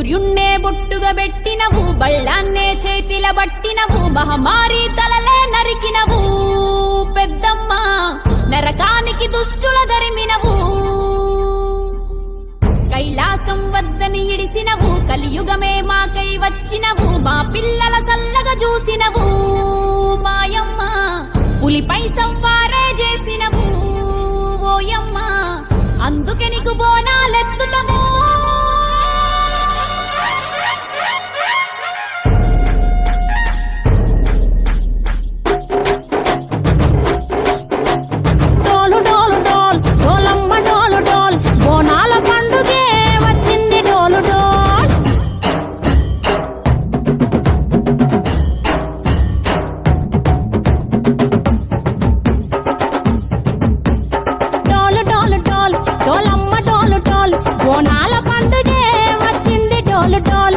సూర్యున్నే బొట్టుగా పెట్టినవు, బళ్ళాన్నే చేతిల బట్టినవు, మహమారి తలలే నరికినవు పెద్దమ్మ, నరకానికి దుష్టుల ధరిమినవు. కైలాసం వద్దని ఇడిసినవు, కలియుగమే మాకై వచ్చినవు, మా పిల్లల సల్లగా చూసినవు మాయమ్మ, పులిపై సవ్వారే చేసినవు ఓయమ్మ, అందుకే నీకు బోనాలెత్తుతము. బోనాల పండుగే వచ్చింది డోలు డోల్.